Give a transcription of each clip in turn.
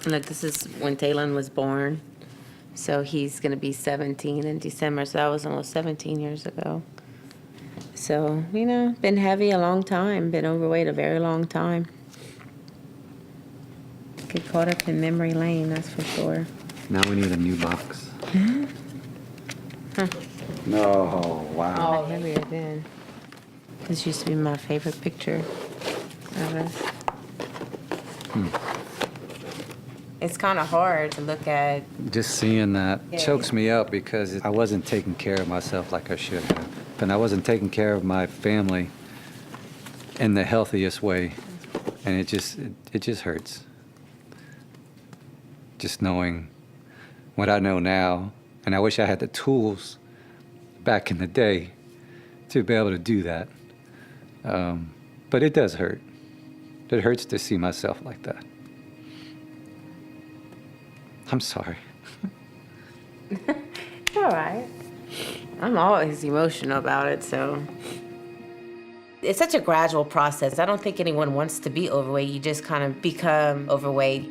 Look, this is when Talon was born. So he's going to be 17 in December. So that was almost 17 years ago. So, been heavy a long time, been overweight a very long time. Get caught up in memory lane, that's for sure. Now we need a new box. Huh. No, wow. Oh, heavier then. This used to be my favorite picture of us. It's kind of hard to look at. Just seeing that chokes me up because I wasn't taking care of myself like I should have. And I wasn't taking care of my family in the healthiest way. And it just hurts. Just knowing what I know now. And I wish I had the tools back in the day to be able to do that. But it does hurt. It hurts to see myself like that. I'm sorry. It's all right. I'm always emotional about it, so. It's such a gradual process. I don't think anyone wants to be overweight. You just kind of become overweight.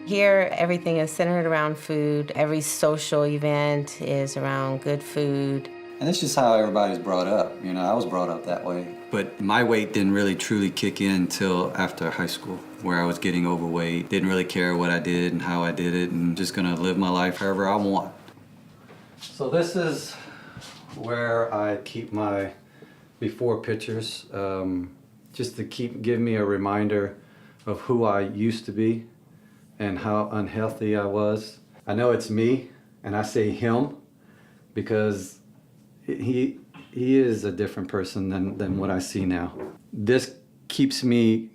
Here, everything is centered around food. Every social event is around good food. And it's just how everybody's brought up. I was brought up that way. But my weight didn't really truly kick in until after high school, where I was getting overweight. Didn't really care what I did and how I did it, and just gonna live my life however I want. So this is where I keep my before pictures, just to give me a reminder of who I used to be and how unhealthy I was. I know it's me, and I say him because he is a different person than what I see now. This keeps me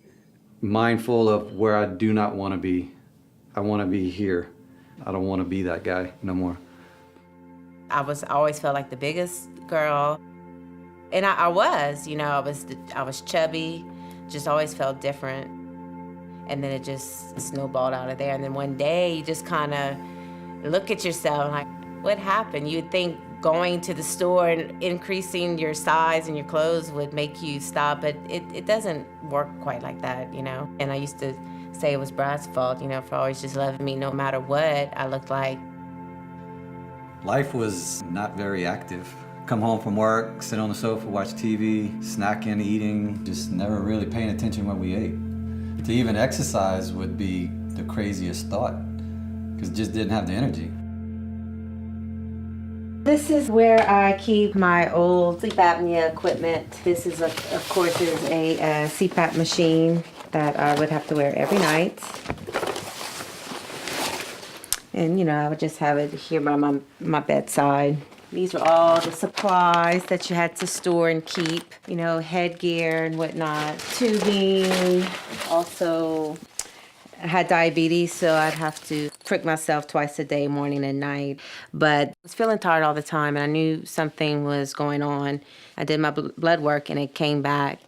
mindful of where I do not want to be. I want to be here. I don't want to be that guy no more. I always felt like the biggest girl. And I was, I was chubby, just always felt different. And then it just snowballed out of there. And then one day you just kind of look at yourself and like, what happened? You'd think going to the store and increasing your size and your clothes would make you stop, but it doesn't work quite like that, And I used to say it was Brad's fault, for always just loving me no matter what I looked like. Life was not very active. Come home from work, sit on the sofa, watch TV, snacking, eating, just never really paying attention when we ate. To even exercise would be the craziest thought, because it just didn't have the energy. This is where I keep my old sleep apnea equipment. This is, of course, is a CPAP machine that I would have to wear every night. And, I would just have it here by my bedside. These were all the supplies that you had to store and keep, headgear and whatnot. Tubing, also I had diabetes, so I'd have to prick myself twice a day, morning and night. But I was feeling tired all the time, and I knew something was going on. I did my blood work, and it came back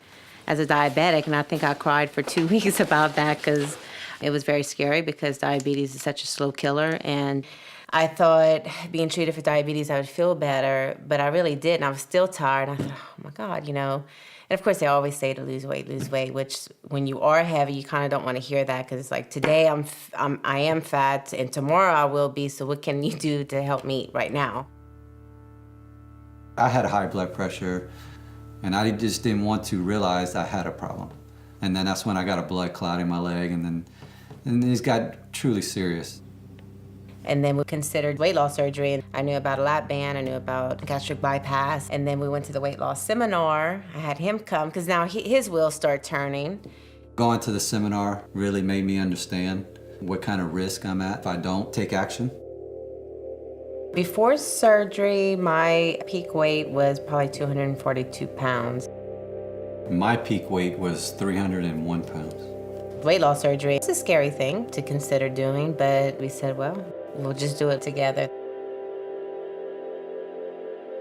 as a diabetic, and I think I cried for 2 weeks about that because it was very scary because diabetes is such a slow killer. And I thought being treated for diabetes, I would feel better, but I really didn't. I was still tired. I thought, oh, my God, And, of course, they always say to lose weight, which when you are heavy, you kind of don't want to hear that because it's like, today I am fat, and tomorrow I will be, so what can you do to help me right now? I had high blood pressure, and I just didn't want to realize I had a problem. And then that's when I got a blood clot in my leg, and it got truly serious. And then we considered weight loss surgery. And I knew about a lap band, I knew about gastric bypass. And then we went to the weight loss seminar. I had him come, because now his wheels start turning. Going to the seminar really made me understand what kind of risk I'm at if I don't take action. Before surgery, my peak weight was probably 242 pounds. My peak weight was 301 pounds. Weight loss surgery, it's a scary thing to consider doing, but we said, well, we'll just do it together.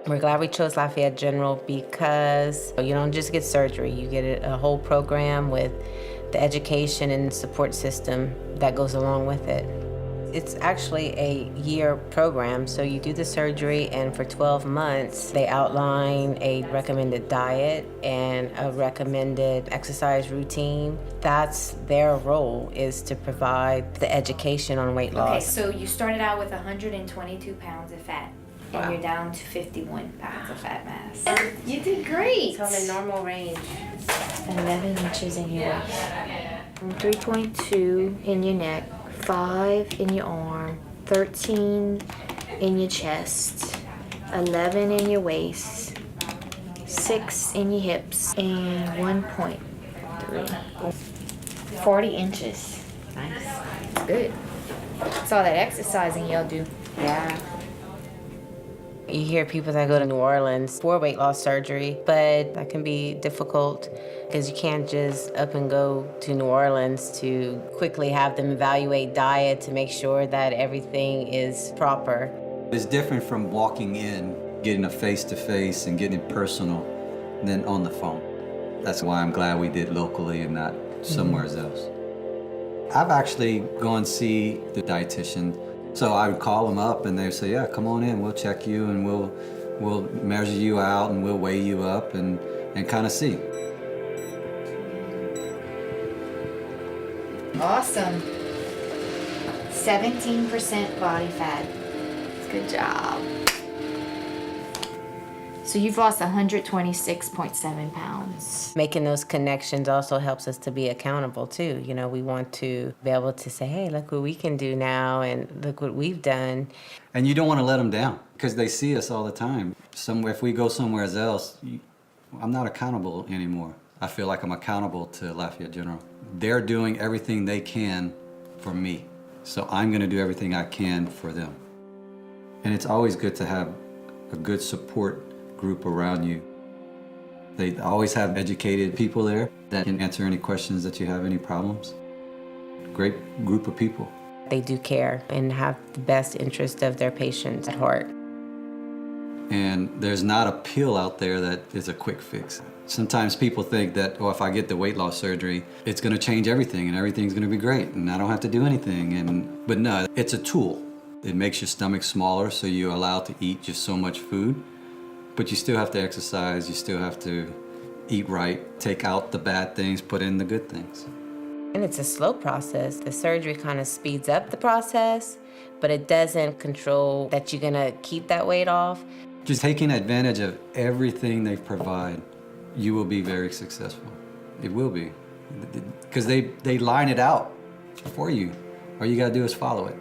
We're glad we chose Lafayette General because you don't just get surgery, you get a whole program with the education and support system that goes along with it. It's actually a year program, so you do the surgery, and for 12 months, they outline a recommended diet and a recommended exercise routine. That's their role, is to provide the education on weight loss. Okay, so you started out with 122 pounds of fat, and Wow. you're down to 51 pounds of fat mass. And you did great. It's on the normal range. 11 inches in your waist. 3.2 in your neck, 5 in your arm, 13 in your chest, 11 in your waist, 6 in your hips, and 1.3. 40 inches. Nice. Good. That's all that exercising y'all do. Yeah. You hear people that go to New Orleans for weight loss surgery, but that can be difficult because you can't just up and go to New Orleans to quickly have them evaluate diet to make sure that everything is proper. It's different from walking in, getting a face-to-face and getting it personal than on the phone. That's why I'm glad we did locally and not somewhere else. I've actually gone see the dietitian. So I would call them up and they'd say, yeah, come on in, we'll check you and we'll measure you out and we'll weigh you up and kind of see. Awesome. 17% body fat. Good job. So you've lost 126.7 pounds. Making those connections also helps us to be accountable too. You know, we want to be able to say, hey, look what we can do now and look what we've done. And you don't want to let them down because they see us all the time. If we go somewhere else, I'm not accountable anymore. I feel like I'm accountable to Lafayette General. They're doing everything they can for me. So I'm going to do everything I can for them. And it's always good to have a good support group around you. They always have educated people there that can answer any questions that you have, any problems. Great group of people. They do care and have the best interest of their patients at heart. And there's not a pill out there that is a quick fix. Sometimes people think that, oh, if I get the weight loss surgery, it's going to change everything and everything's going to be great and I don't have to do anything. But no, it's a tool. It makes your stomach smaller so you're allowed to eat just so much food. But you still have to exercise, you still have to eat right, take out the bad things, put in the good things. And it's a slow process. The surgery kind of speeds up the process, but it doesn't control that you're gonna keep that weight off. Just taking advantage of everything they provide, you will be very successful. It will be. Because they line it out for you. All you gotta do is follow it.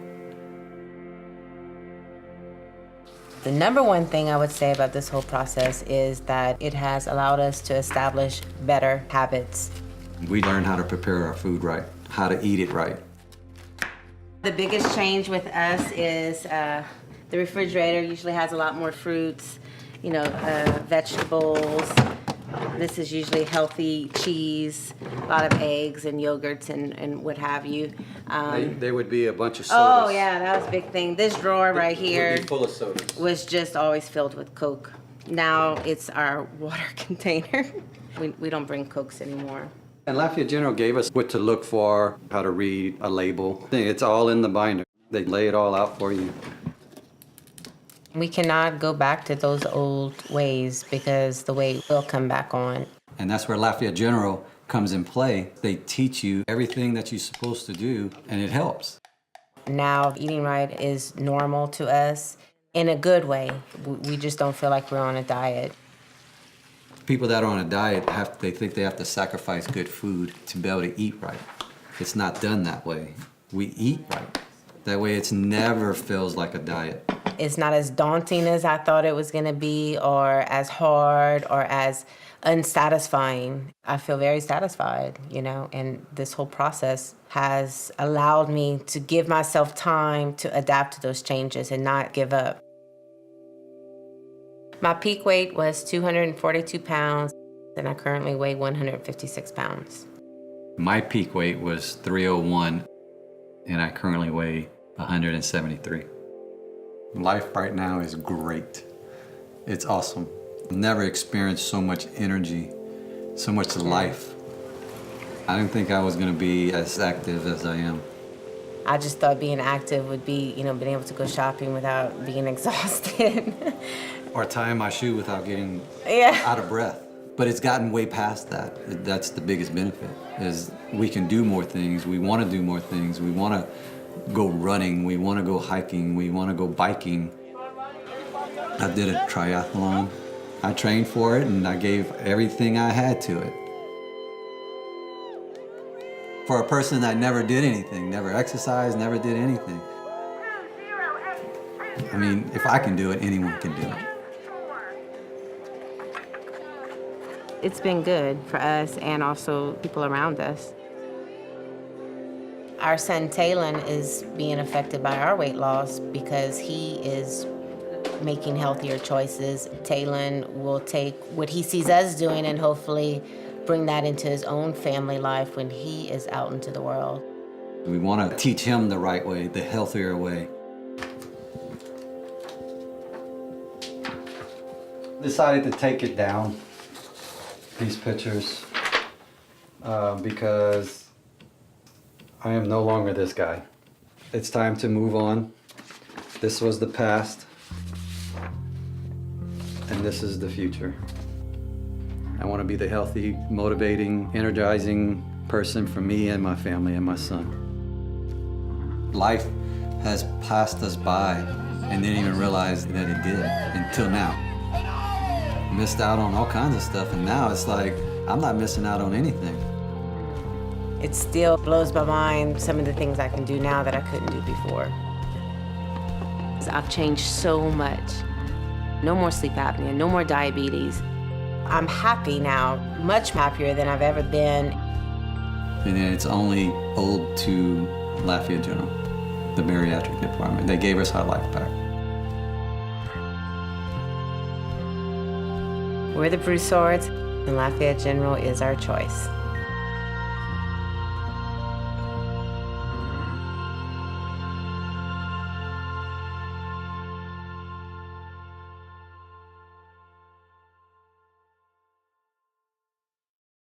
The number one thing I would say about this whole process is that it has allowed us to establish better habits. We learn how to prepare our food right, how to eat it right. The biggest change with us is the refrigerator usually has a lot more fruits, vegetables. This is usually healthy cheese, a lot of eggs and yogurts and what have you. There would be a bunch of sodas. Oh yeah, that was a big thing. This drawer right here Would be full of sodas. was just always filled with Coke. Now it's our water container. We don't bring Cokes anymore. And Lafayette General gave us what to look for, how to read a label. It's all in the binder. They lay it all out for you. We cannot go back to those old ways because the weight will come back on. And that's where Lafayette General comes in play. They teach you everything that you're supposed to do, and it helps. Now eating right is normal to us in a good way. We just don't feel like we're on a diet. People that are on a diet, they think they have to sacrifice good food to be able to eat right. It's not done that way. We eat right. That way it never feels like a diet. It's not as daunting as I thought it was gonna be, or as hard, or as unsatisfying. I feel very satisfied, and this whole process has allowed me to give myself time to adapt to those changes and not give up. My peak weight was 242 pounds, and I currently weigh 156 pounds. My peak weight was 301, and I currently weigh 173. Life right now is great. It's awesome. I've never experienced so much energy, so much life. I didn't think I was going to be as active as I am. I just thought being active would be, you know, being able to go shopping without being exhausted. Or tying my shoe without getting Yeah. out of breath. But it's gotten way past that. That's the biggest benefit, is we can do more things. We want to do more things. We want to go running. We want to go hiking. We want to go biking. I did a triathlon. I trained for it, and I gave everything I had to it. For a person that never did anything, never exercised, never did anything. I mean, if I can do it, anyone can do it. It's been good for us and also people around us. Our son Talon is being affected by our weight loss because he is making healthier choices. Talon will take what he sees us doing and hopefully bring that into his own family life when he is out into the world. We want to teach him the right way, the healthier way. Decided to take it down, these pictures, because I am no longer this guy. It's time to move on. This was the past, and this is the future. I want to be the healthy, motivating, energizing person for me and my family and my son. Life has passed us by and didn't even realize that it did until now. Missed out on all kinds of stuff, and now it's like I'm not missing out on anything. It still blows my mind some of the things I can do now that I couldn't do before. I've changed so much. No more sleep apnea, no more diabetes. I'm happy now, much happier than I've ever been. And it's only owed to Lafayette General, the bariatric department. They gave us our life back. We're the Broussards, and Lafayette General is our choice.